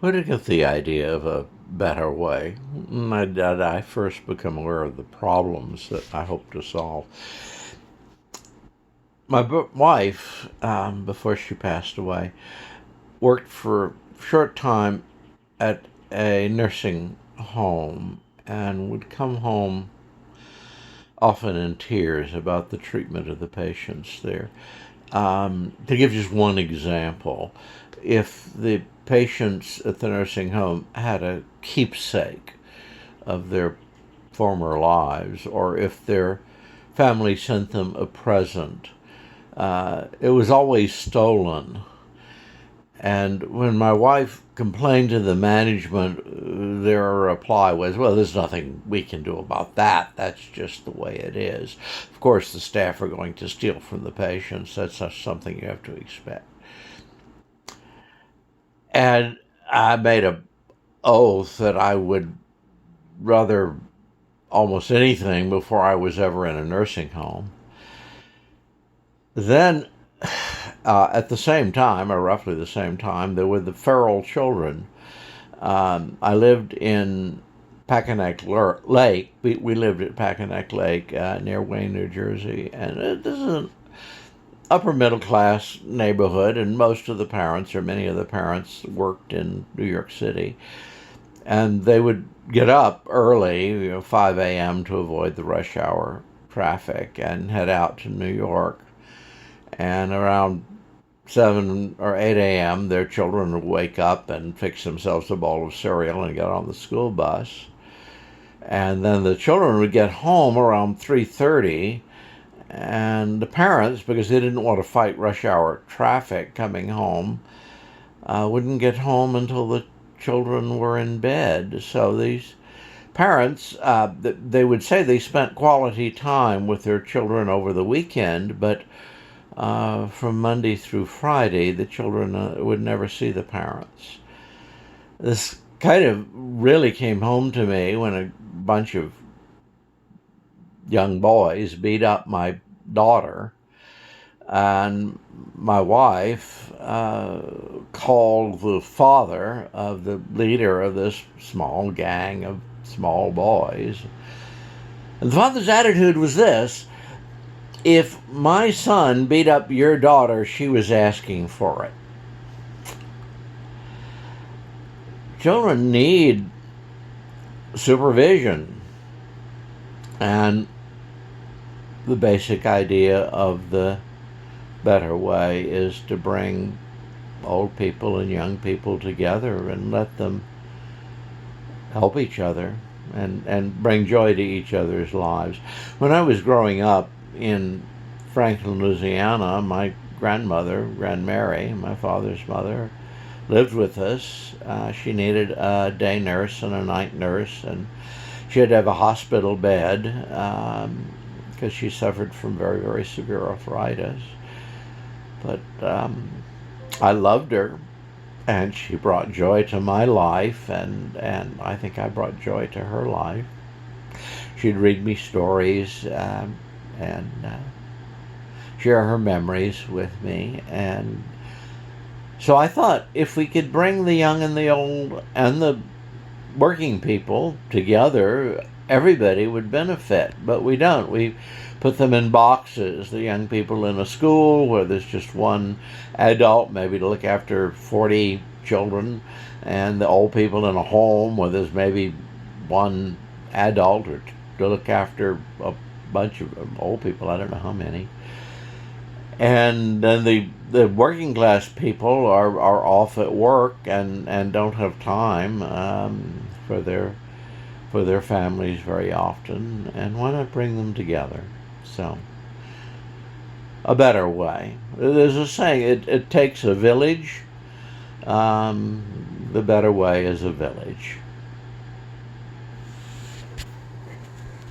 Where did I get the idea of a better way? I first become aware of the problems that I hope to solve. My wife, before she passed away, worked for a short time at a nursing home and would come home often in tears about the treatment of the patients there. To give just one example, if the patients at the nursing home had a keepsake of their former lives, or if their family sent them a present, it was always stolen. And when my wife complained to the management, their reply was, well, there's nothing we can do about that. That's just the way it is. Of course, the staff are going to steal from the patients. That's not something you have to expect. And I made an oath that I would rather almost anything before I was ever in a nursing home. Then, at the same time, or roughly the same time, there were the feral children. I lived in Packanack Lake. We lived at Packanack Lake near Wayne, New Jersey, and this is an upper middle class neighborhood, and most of the parents, or many of the parents, worked in New York City, and they would get up early, 5 a.m. to avoid the rush hour traffic, and head out to New York. And around 7 or 8 a.m., their children would wake up and fix themselves a bowl of cereal and get on the school bus. And then the children would get home around 3:30, and the parents, because they didn't want to fight rush hour traffic coming home, wouldn't get home until the children were in bed. So these parents, they would say they spent quality time with their children over the weekend, but from Monday through Friday, the children would never see the parents. This kind of really came home to me when a bunch of young boys beat up my daughter, and my wife called the father of the leader of this small gang of small boys. And the father's attitude was this: if my son beat up your daughter, she was asking for it. Children need supervision. And the basic idea of the better way is to bring old people and young people together and let them help each other and bring joy to each other's lives. When I was growing up in Franklin, Louisiana, my grandmother, Grand Mary, my father's mother, lived with us. She needed a day nurse and a night nurse, and she had to have a hospital bed because she suffered from very, very severe arthritis. But I loved her, and she brought joy to my life, and I think I brought joy to her life. She'd read me stories and share her memories with me. And so I thought, if we could bring the young and the old and the working people together, everybody would benefit. But we don't. We put them in boxes. The young people in a school where there's just one adult, maybe to look after 40 children, and the old people in a home where there's maybe one adult or to look after a bunch of old people, I don't know how many. And then the working class people are off at work and don't have time for their families very often. And why not bring them together? So, a better way. There's a saying, it takes a village. The better way is a village.